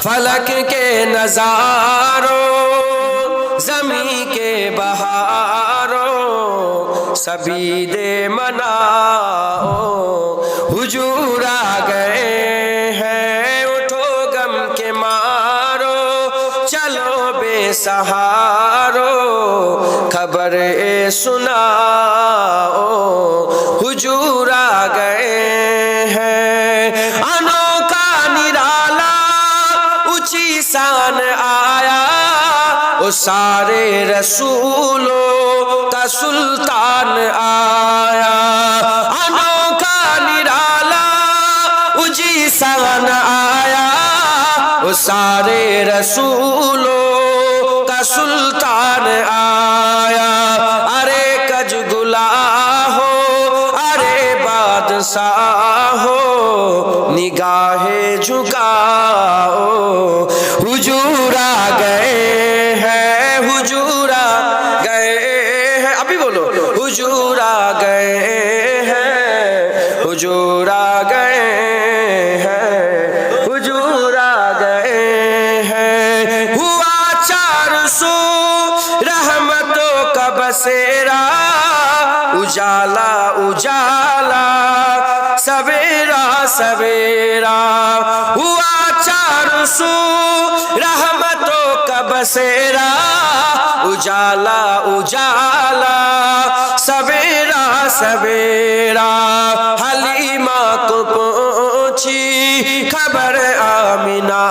فلک کے نظاروں زمین کے بہاروں سبھی دے مناؤ حضور آ گئے ہیں اٹھو غم کے مارو چلو بے سہارو خبر سناؤ حضور آ گئے ہیں انوکھا نرالا اونچی شان آیا وہ سارے رسولوں کا سلطان آیا انوکھا نرالا اونچی شان آیا وہ سارے رسولوں کا سلطان آیا ارے کج گلا ہو ارے بادشاہ ہو نگاہیں جھکاؤ حضور آ گئے ہیں حضور آ گئے ہیں ابھی بولو حضور آ گئے ہیں حضور آ گئے ہیں حضور آ گئے ہیں ہوا 400 رحمتوں کا بسیرا اجالا اجالا سویرا سویرا ہوا 400 رحمتوں کا بسیرا اجالا اجالا سویرا سویرا حلیمہ کو پہنچی خبر آمنہ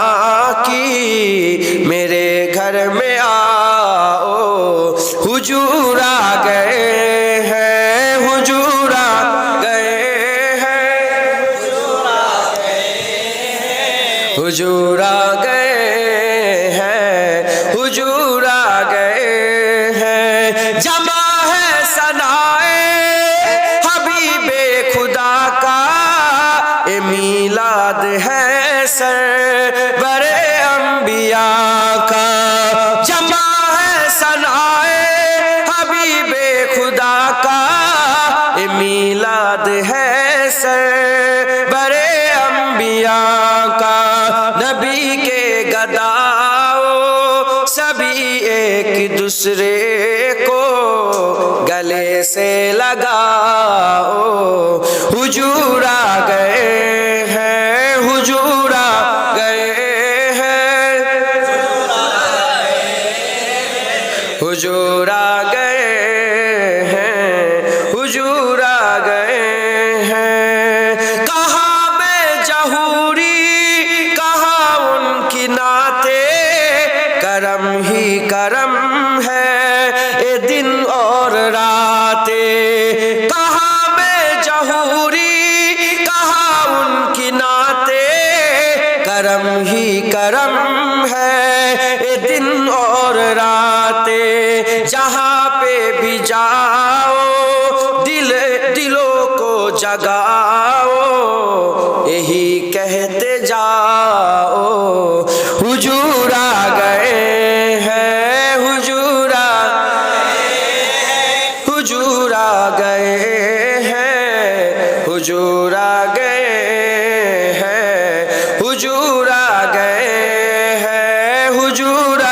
کی میرے گھر میں آؤ حضور آ گئے ہیں حضور آ گئے ہیں حضور آ گئے ہیں حضور آ گئے ہیں جمع ہے ثنائے حبیب خدا کا اے میلاد ہے سرور انبیاء کا جمع ہے ثنائے حبیب خدا کا اے میلاد ہے سرور انبیاء کا نبی کے گداؤ سبھی ایک دوسرے کو گلے سے لگاؤ حضور آ گئے ہیں حضور آ گئے ہیں حضور آ گئے ہیں حضور آ گئے ہیں کہاں بے جہوری کہاں ان کی نعتیں کرم ہی کرم ہے اے دن اور راتیں کہاں بے جہوری کہاں ان کی نعتیں کرم ہی کرم ہے اے دن اور راتیں جہاں پہ بھی جاؤ دلوں کو جگاؤ یہی کہتے جاؤ حضور آ گئے ہیں حضور آ حضور آ گئے ہیں حضور آ گئے ہیں حضور آ گئے ہیں حضور آ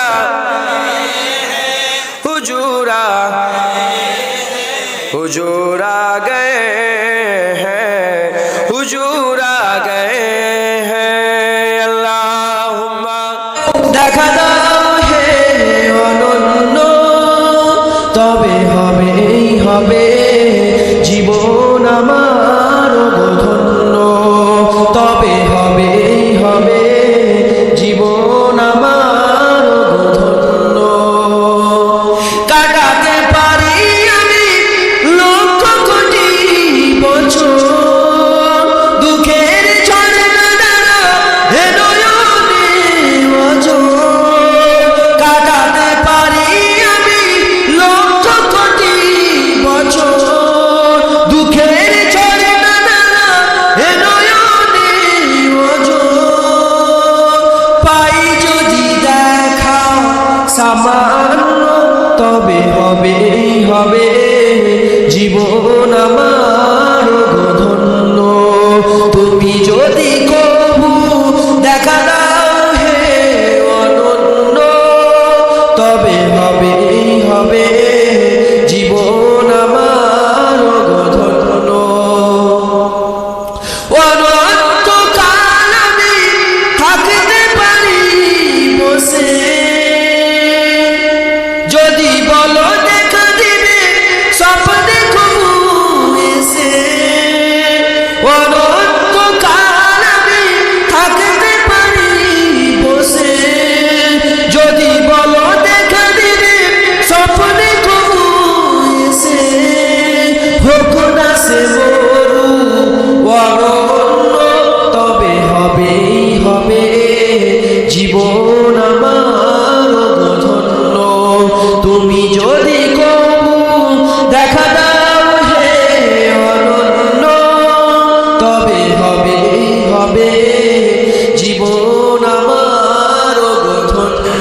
حضور آ حضور آ گئے ہیں حضور آ گئے ہیں اللہم দেখা দাও হে অনন্য তবে হবেই হবে জীবন আমার ধন্য তবে হবেই হবে জীবন আমার ধন্য কাটাতে পারি আমি লক্ষ কোটি বছর দুঃখের ঝর্ণা দ্বারা হে নয়নে অঝোর কাটাতে পারি আমি লক্ষ কোটি বছর দুঃখের ঝর্ণা দ্বারা হে নয়নে অঝোর পাই যদি দেখা সামান্য তবে হবেই হবে জীবন আমার ধন্য তুমি যদি কবু দেখা দাও হে জীবন আমার ধন্য। তুমি যদি কবু দেখা দাও হে অনন্য, তবে হবে হবে জীবন আমার ধন্য।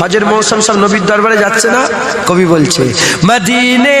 হজের মৌসুম সব নবীর দরবারে যাচ্ছে না, কবি বলছে মদিনে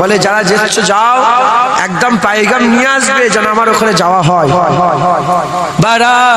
বলে যারা যেতে যাও একদম পায়গাম নিয়ে আসবে যেন আমার ওখানে যাওয়া হয়। বড়া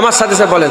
আমার সাথে সাথে বলেন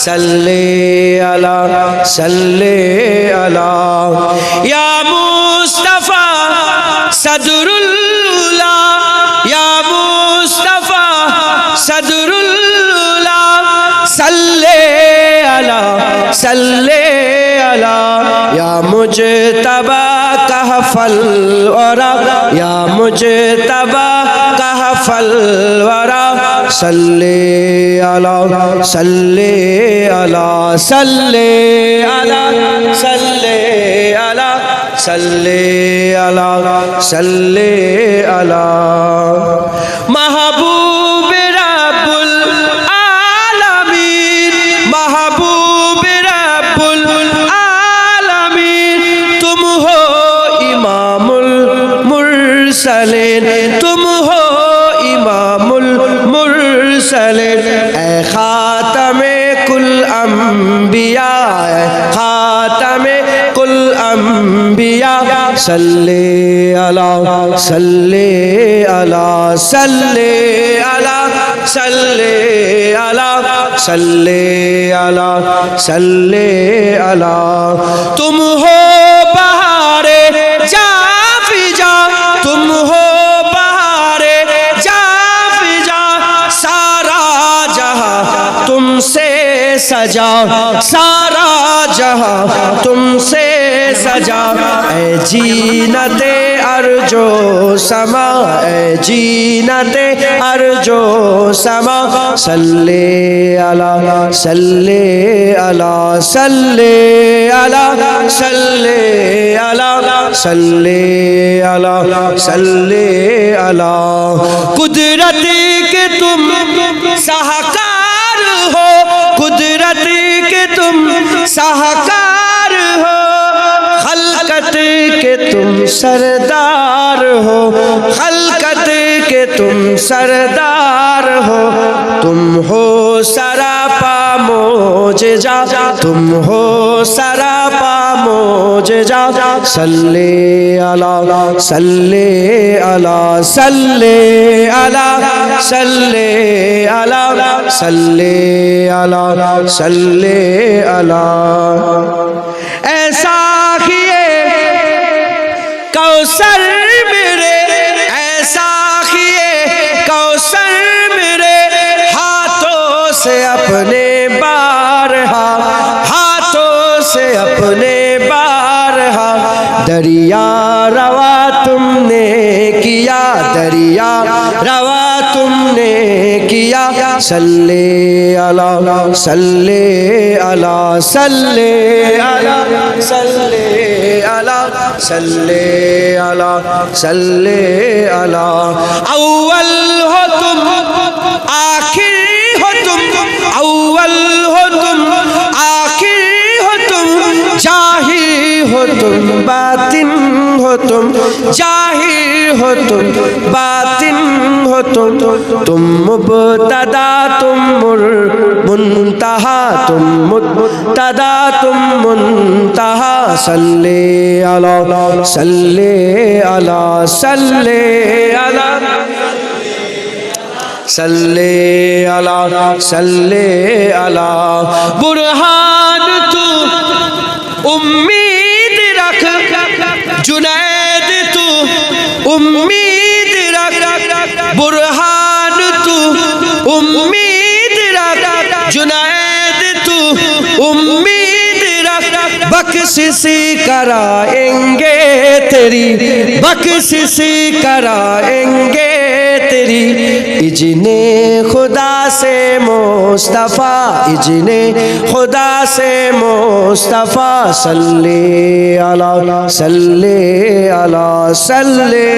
صلی علی صلی علی یا مصطفیٰ صدر اللہ یا مصطفیٰ صدر اللہ صلی علی صلی علی یا مجتبی کہف الورا یا مجتبی کہف الورا صلی علی صلی علی صلی علی صلی علی صلی علی صلی علی محبوب رب العالمین محبوب رب العالمین تم ہو امام المرسلین تم ہو امام المرسلین اے خاتم کل انبیاء اے خاتم کل انبیاء صلی علی صلی علی صلی علی صلی علی صلی علی صلی علی تم ہو بہار جافجا تم ہو بہار جافجا سارا جہاں تم سے سجا سارا جہاں تم سے سجا اے جینت ارجو سما اے جینت ارجو سما صلی علی صلی علی صلی علی صلی علی صلی علی صلی علی قدرت کے تم سہکار ہو قدرت کے تم سہکار ہو خلقت کے تم سردار ہو خلقت کے تم سردار ہو تم ہو سراپا معجزہ تم ہو سراپا معجزہ صلی علی صلی علی صلی علی صلی علی صلی علی صلی علی ایسا کیے کوثر میرے ایسا کیے کوثر میرے ہاتھوں سے اپنے بارہا ہاتھوں سے اپنے بارہا دریا روا تم نے کیا دریا روا تم نے کیا صلی علی صلی علی صلی علی صلی علی صلی علی صلی علی اول ہو تم آخر ہو تم اول ہو تم آخر ہو تم ظاہر ہو تم باطن ہو تم ظاہر ہو تم باطن ہو تم مبتدا تم منتہا تم مبتدا تم منتہا صلی علی صلی علی صلی علی صلی علی صلی علی برہان تو امید رکھ جنید تو امید رکھ برہان تو امید رکھ جنید تو امید رکھ بخششی کرائیں گے تیری بخششی کرائیں گے تیری اذن خدا سے مصطفیٰ اذن خدا سے مصطفیٰ صلی علی صلی علی صلی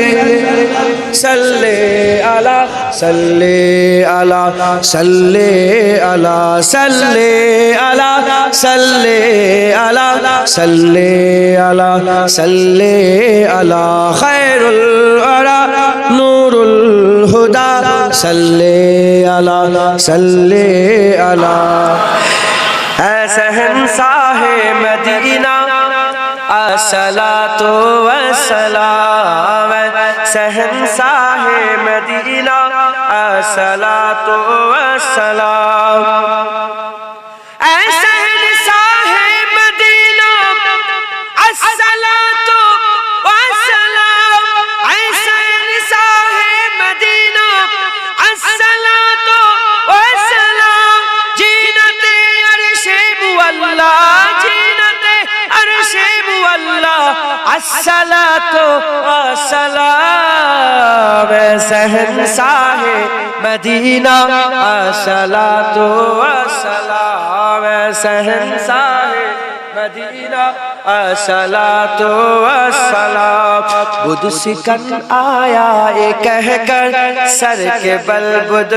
صلی علی صلی علی صلی علی صلی علی صلی علی صلی علی صلی علی خیر الورا نور الہدا صلی علی صلی علی اے شہنشاہ مدینہ الصلاۃ والسلام شہنشاہ مدینہ الصلاۃ والسلام اے الصلاۃ والسلام شہنشاہ مدینہ الصلاۃ والسلام شہنشاہ مدینہ الصلاۃ والسلام بدھ سکن آیا کہہ کر سر کے بل بدھ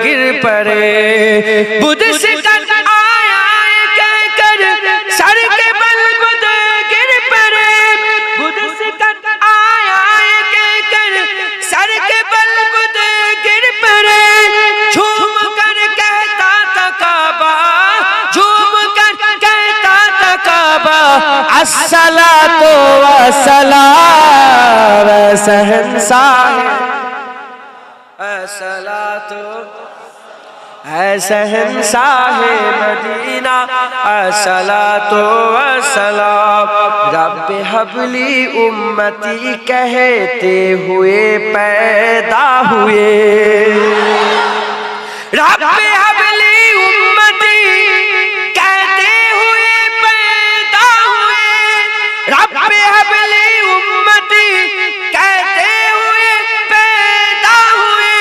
گر پڑے بدھ سکن آیا کہہ کر سر کے بل بدھ گر پڑے بدھ سکن آیا کہہ کر سر کے بل بدھ گر پڑے جھوم کر کہتا تھا کعبہ جھوم کر کہتا تھا کعبہ الصلاۃ والسلام شہنشاہ الصلاۃ شہنشاہ مدینہ الصلاۃ والسلام رب حب لی امتی کہتے ہوئے پیدا ہوئے رب حب لی امتی کہتے ہوئے پیدا ہوئے رب حب لی امتی کہتے ہوئے پیدا ہوئے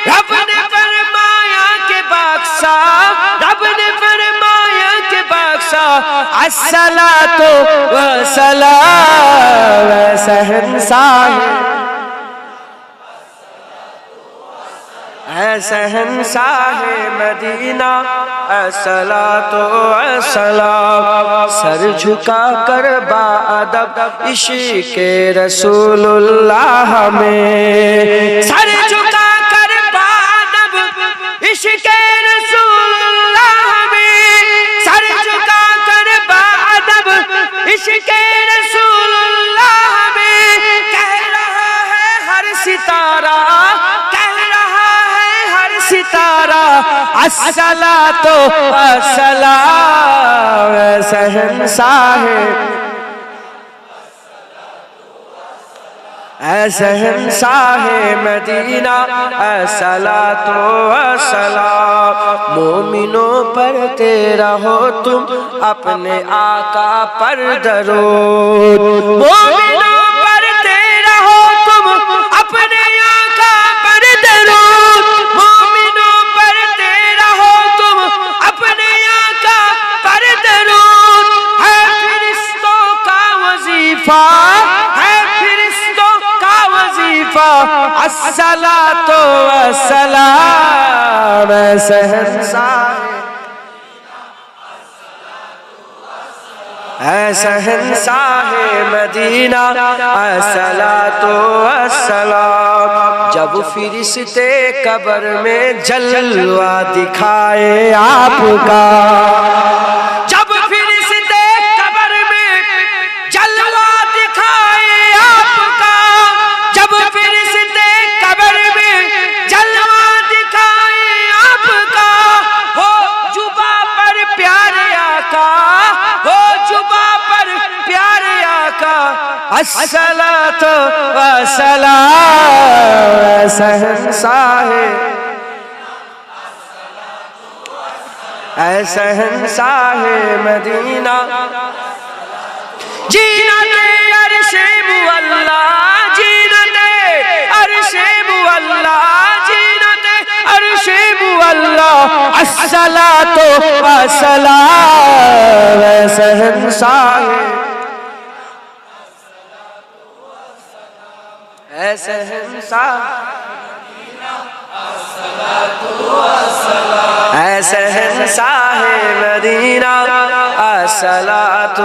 رب نے فرمایا کہ بادشاہ رب نے فرمایا کہ بادشاہ الصلاۃ والسلام شہنشاہ شہنشاہ مدینہ الصلاۃ والسلام سر جھکا کر با ادب عشق رسول اللہ میں سر جھکا کر با ادب عشق رسول اللہ میں سر جھکا کر با ادب عشق رسول اللہ میں کہہ رہا ہے ہر ستارہ ستارہ الصلاۃ والسلام شہنشاہ شہنشاہ مدینہ الصلاۃ والسلام مومنوں پر تیرا ہو تم اپنے آقا پر درود مومنوں پر تیرا ہو تم اپنے آقا پر درود مومنوں پر تیرا ہو تم اپنے آقا پر درود ہے فرشتوں کا وظیفہ ہے فرشتوں کا وظیفہ الصلاۃ والسلام شہنشاہ شہنشاہ مدینہ الصلاۃ والسلام جب فرشتے قبر میں جلوہ دکھائے آپ کا جب فرشتے قبر میں جلوہ دکھائے آپ کا جب فرشتے قبر میں جلوہ دکھائے آپ کا ہو جبہ پر پیارے آقا ہو جبہ پر پیارے آقا الصلاۃ والسلام شہنشاہ شہنشاہ مدینہ جینت عرش مولا جینت عرش مولا جینت عرش مولا الصلاۃ والسلام شہنشاہ شہنشاہ شہنشاہ مدینہ الصلاۃ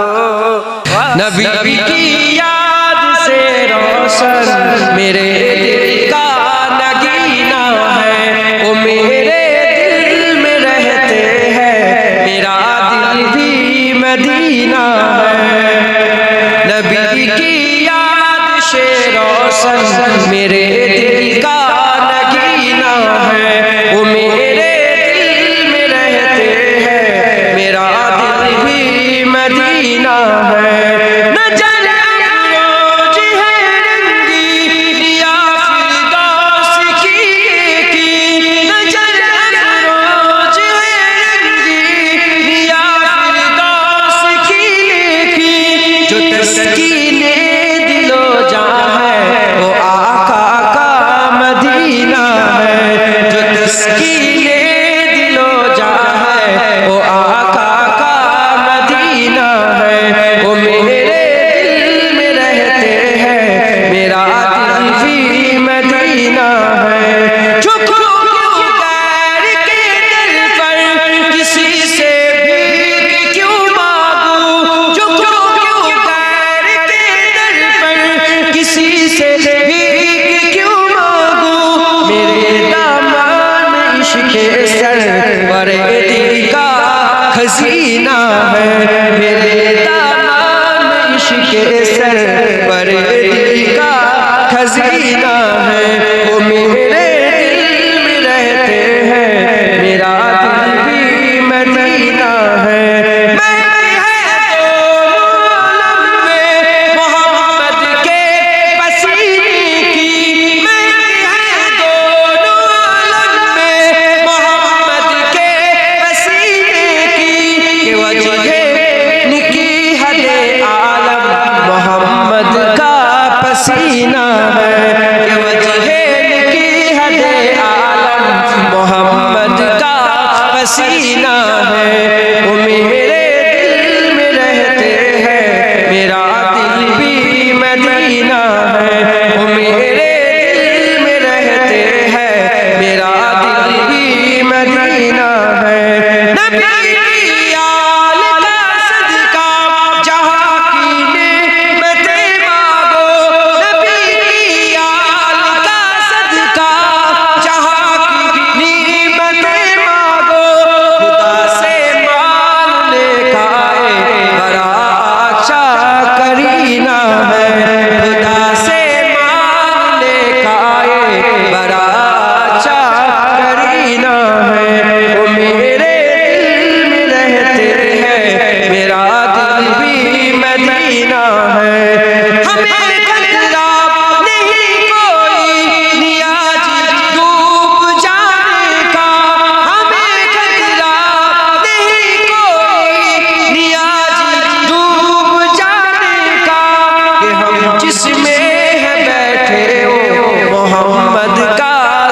نبی کی یاد سے روشن میرے دل کا نگینہ ہے وہ میرے دل میں رہتے ہیں میرا دل بھی مدینہ ہے نبی کی یاد سے روشن میرے دل کا نگینہ ہے وہ میرے دل میں رہتے ہیں میرا دل بھی مدینہ ہے نہ جانے روز ہے رنگی یا فردوس کی نہ جانے روز ہے رنگی یا فردوس کی جو تسکین سینہ ہے میرے دامن عشق سرور کا خزینہ ہے وہ میرے دل میں رہتے ہیں میرا دل بھی مدینہ ہے سینہ ہے کہ وجہ کی حد عالم محمد کا پسینہ ہے وہ میرے دل میں رہتے ہیں میرا دل بھی مدینہ ہے وہ میرے دل میں رہتے ہیں میرا دل بھی مدینہ ہے نبی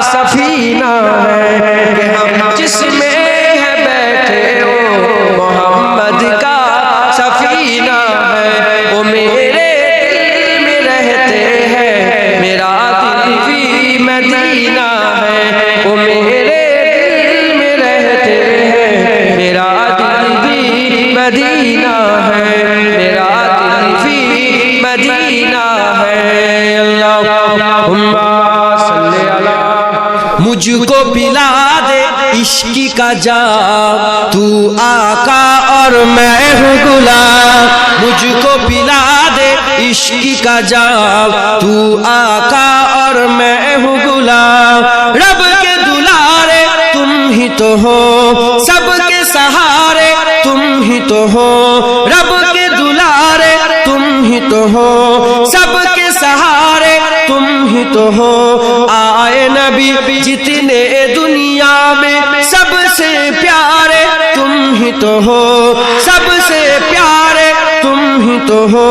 سفینہ ہے کہ ہم جس میں ہے بیٹھے ہو محمد کا سفینہ ہے وہ میرے دل میں رہتے ہیں میرا دل بھی مدینہ ہے وہ میرے دل میں رہتے ہیں میرا دل بھی مدینہ ہے میرا دل بھی مدینہ ہے اللہم صلی علی مجھ کو پلا دے عشق کا جام تو آقا اور میں ہوں غلام مجھ کو پلا دے عشق کا جام تو آقا اور میں ہوں غلام رب کے دلارے تم ہی تو ہو سب کے سہارے تم ہی تو ہو رب کے دلارے تم ہی تو ہو سب کے سہارے تم ہی تو ہو آئے نبی جتنے دنیا میں سب سے پیارے تم ہی تو ہو سب سے پیارے تم ہی تو ہو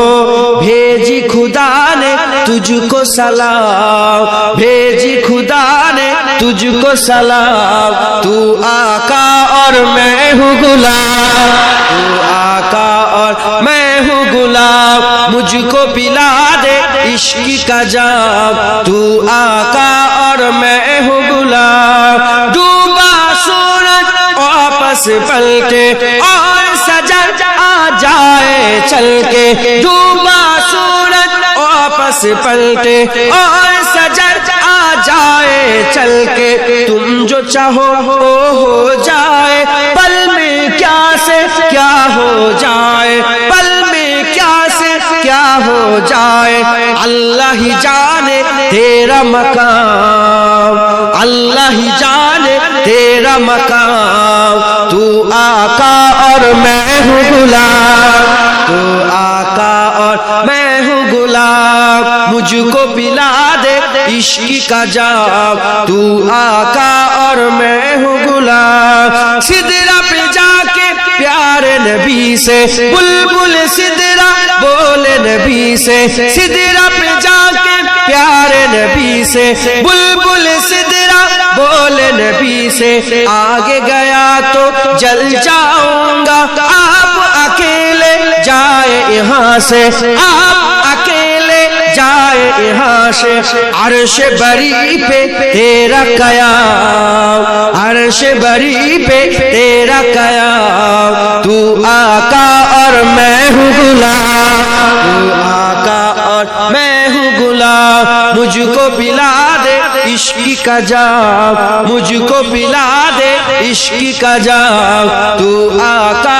بھیجی خدا نے تجھ کو سلام بھیجی خدا نے تجھ کو سلام تو آقا اور میں ہوں غلام تو آقا اور میں ہوں غلام مجھ کو پلا دے عشق کا جام تو آقا اور میں ہوں غلام ڈوبا سورج واپس پلٹے اور سجد آ جائے چل کے ڈوبا سورج واپس پلٹے اور سجد آ جائے چل کے تم جو چاہو وہ ہو جائے پل میں کیا سے کیا ہو جائے پل میں کیا سے کیا ہو جائے اللہ ہی جانے تیرا مقام اللہ ہی جانے تیرا مقام تو آقا اور میں ہوں غلام تو آقا اور میں ہوں غلام مجھ کو پلا دے عشق کا جام تو آقا اور میں ہوں غلام سدرہ پہ جا کے پیارے نبی سے بلبل سدرہ بولے نبی سے سدرہ پہ جا کے پیارے نبی سے بلبل سدرہ بولے نبی سے آگے گیا تو جل جاؤں گا آپ اکیلے جائے یہاں سے آپ اکیلے جائے یہاں سے عرش بری پہ تیرا قیام عرش بری پہ تیرا قیام تو آقا اور میں ہوں غلام تو آقا اور میں ہوں غلام مجھ کو پلا دے عشق کا جام مجھ کو پلا دے عشق کا جام تو آقا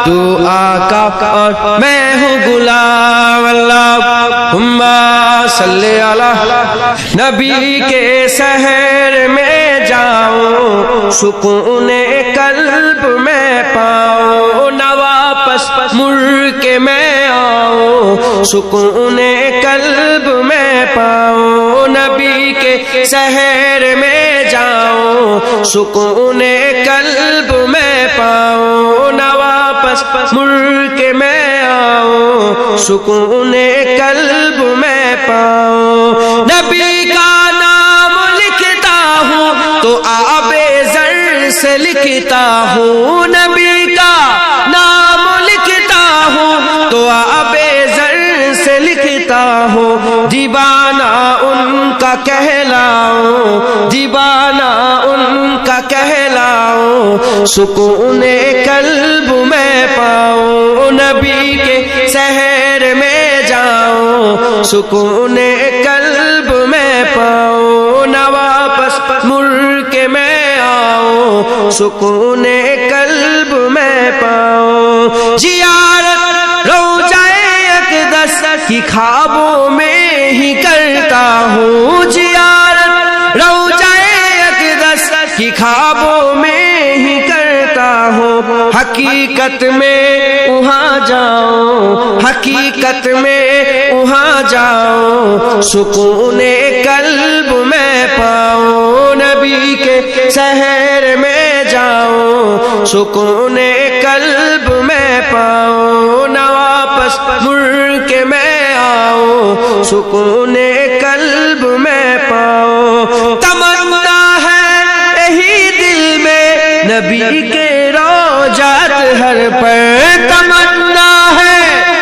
تو آقا اور میں ہوں غلام اللہم صلی علی نبی کے شہر میں جاؤں سکون قلب میں پاؤں نہ واپس مڑ کے میں آؤں سکون قلب میں پاؤں نبی کے شہر میں جاؤں سکون قلب میں پاؤں نہ واپس مڑ کے میں آؤں سکون قلب میں پاؤں نبی کا نام لکھتا ہوں تو آب زر سے لکھتا ہوں نبی کا نام لکھتا ہوں تو آب زر سے لکھتا ہوں دیوانہ ان کا کہلاؤں دیوانہ ان کا کہلاؤں سکون قلب میں پاؤں نبی کے شہر میں جاؤں سکون قلب میں پاؤں نہ واپس مڑ کے میں آؤں سکون قلب میں پاؤں زیارت روضہ اقدس کی خوابوں میں ہی کرتا ہوں زیارت روضہ اقدس کی خوابوں میں ہی کرتا ہوں حقیقت میں وہاں جاؤں حقیقت میں وہاں جاؤں سکون قلب میں پاؤں نبی کے شہر میں جاؤں سکون قلب میں پاؤں نہ واپس مڑ کے میں آؤں سکون قلب میں پاؤں تمنا ہے یہی دل میں نبی کے روضات ہر پر تمنا ہے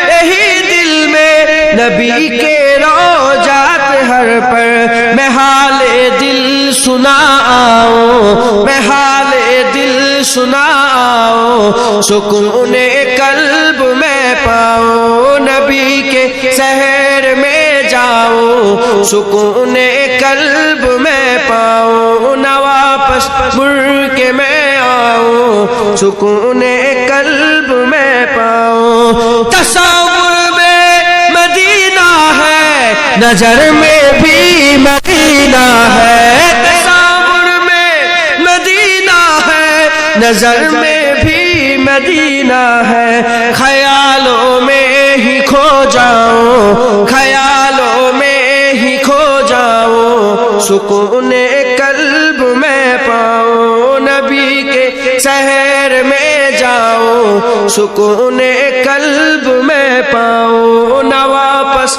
یہی دل میں نبی کے روضات ہر پر میں حال دل سنا آؤں میں حال دل سنا آؤں سکون قلب میں پاؤں نبی کے شہر میں جاؤں سکون قلب میں پاؤں نہ واپس مڑ کے میں آؤں سکون قلب میں پاؤں تصور میں مدینہ ہے نظر میں بھی مدینہ ہے تصور میں مدینہ ہے نظر میں بھی مدینہ ہے خیالوں میں ہی کھو جاؤں خیالوں میں ہی کھو جاؤں سکون قلب میں پاؤں نبی کے شہر میں جاؤں سکون قلب میں پاؤں نہ واپس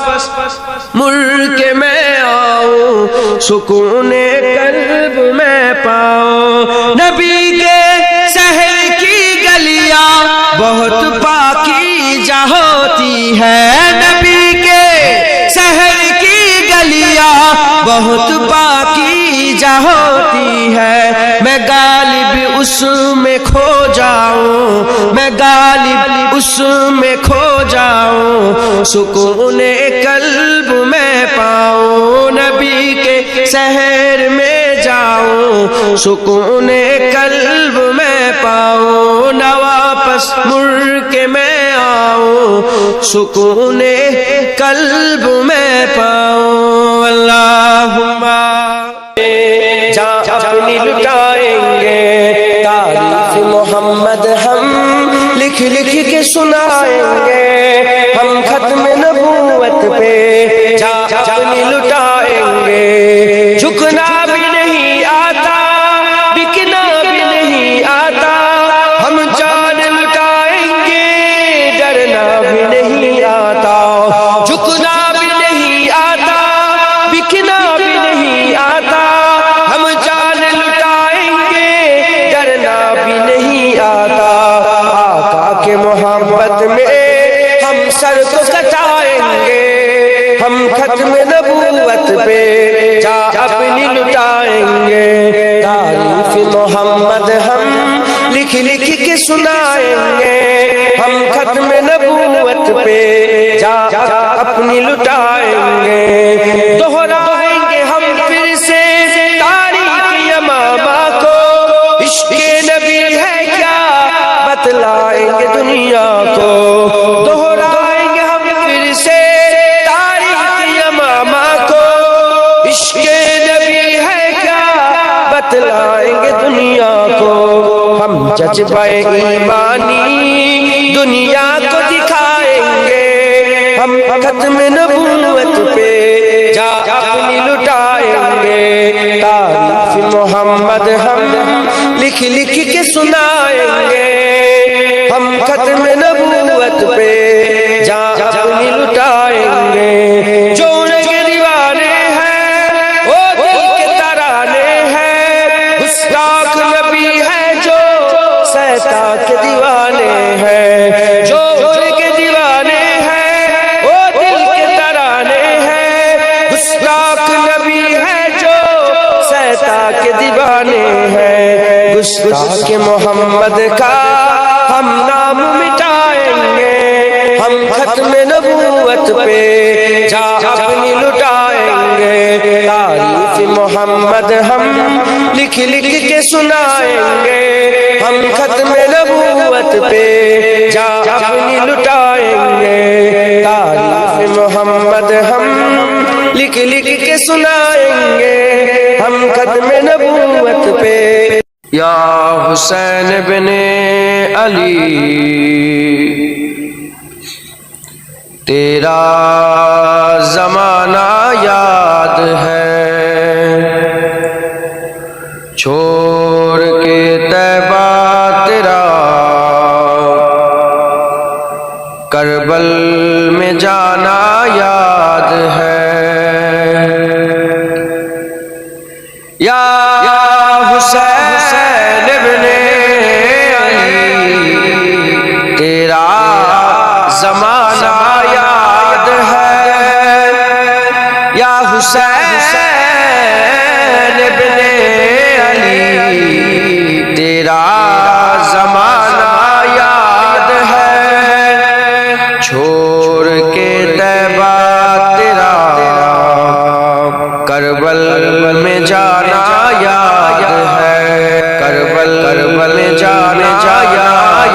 مڑ کے میں آؤں سکون قلب میں پاؤں نبی کے شہر کی گلیاں بہت پاکیزہ ہوتی ہے نبی کے شہر کی گلیاں بہت پاکیزہ ہوتی ہے میں غالب اس میں کھو جاؤں میں غالب اس میں کھو جاؤں سکون قلب میں پاؤں نبی کے شہر میں جاؤں سکون قلب میں پاؤں نہ واپس مڑ کے میں آؤں سکون قلب میں پاؤں اللہم جان اپنی لٹائیں گے تعریف محمد ہم لکھ لکھ کے سنائیں گے ہم ختم نبوت پہ جان اپنی لٹائیں گے جھکنا بھی نہیں آتا بکنا بھی نہیں آتا ہم جان لٹائیں گے ڈرنا بھی نہیں آتا جھکنا بھی نہیں آتا بکنا بھی نہیں آتا ہم جان لٹائیں گے ڈرنا بھی نہیں آتا آقا کے محبت میں ہم سر کو کٹائیں گے ہم ختم نبوت پہ جا اپنی لٹائیں گے تعریف محمد ہم لکھ لکھ کے سنائیں گے ہم ختم نبوت پہ جا اپنی لٹائیں گے دہرائیں گے ہم پھر سے تاریخ یمامہ کو عشق نبی ہے کیا بتلائیں گے دنیا جذبہ ایمانی دنیا کو دکھائیں گے، ہم ختم نبوت پہ جا اپنی لٹائیں گے، تعریف محمد ہم لکھ لکھ کے سنائیں گے، ہم ختم نبوت پہ جا اپنی لٹائیں گے، جو ان کے دیوانے ہیں وہ دل کے ترانے ہیں، گستاخ نبی ہے جو سہتا کے دیوانے ہیں، جو ان کے دیوانے ہیں وہ دل کے ترانے ہیں، گستاخ نبی ہے جو سہتا کے دیوانے ہیں، گستاخ محمد کا ہم نام مٹائیں گے، ہم ختم نبوت پہ جا اپنی لٹائیں گے، تعریف محمد ہم لکھ لکھ کے سنائیں گے، ہم ختم نبوت پہ جا اپنی لٹائیں گے، تعریف محمد ہم لکھ لکھ کے سنائیں گے، ہم ختم نبوت پہ۔ یا حسین بن علی تیرا زمانہ یاد ہے، چھوڑ کے طیبہ تیرا کربل میں جانا یاد ہے، یا حسین ابن علی تیرا زمانہ یاد ہے، یا حسین ابن علی تیرا زمانہ یاد ہے، چھوڑ کے طیبہ تیرا کربل میں جانا یاد ہے، کربل میں جانا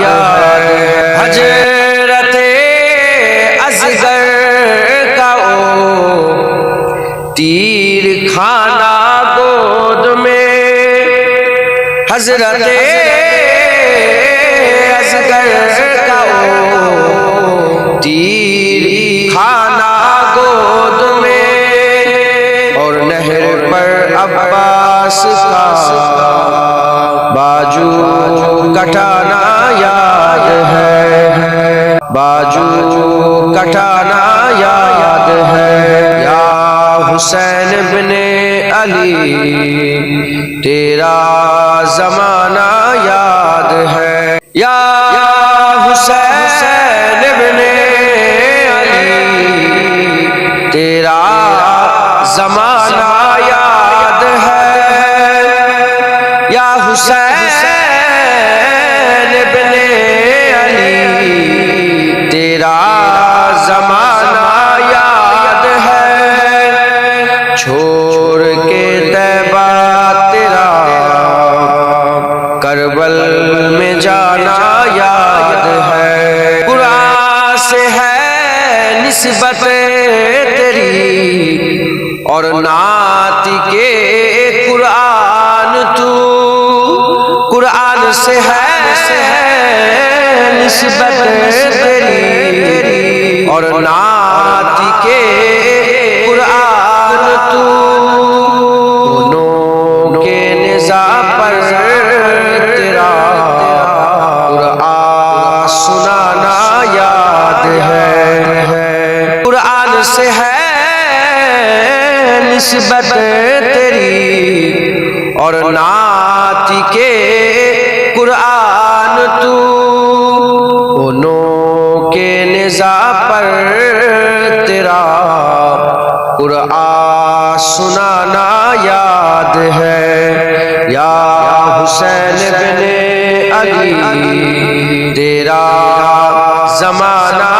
یاد ہے، حضرت اصغر کا او تیر کھانا گود میں، حضرت اصغر کا او تیر کھانا گود میں، اور نہر پر عباس کا باجو کٹانا یاد ہے، باجو کٹانا یاد ہے، یا حسین بن علی تیرا زمانہ یاد ہے، یا حسین بن علی تیرا زمانہ یاد ہے، یا حسین بن علی تیرا زمانہ یاد ہے، چھوڑ کے طیبہ تیرا کربل میں جانا یاد ہے، قرآن سے ہے نسبت تیری اور نعت کے قرآن تو، قرآن سے ہے نسبت تیری اور نعت کے قرآن تو، دونوں کے نزاع پر تیرا قرآن سنانا یاد ہے، قرآن سے ہے نسبت تیری اور نعت کے قرآن تو، دونوں کے نزاع پر تیرا قرآن سنانا یاد ہے، یا حسین بن علی تیرا زمانہ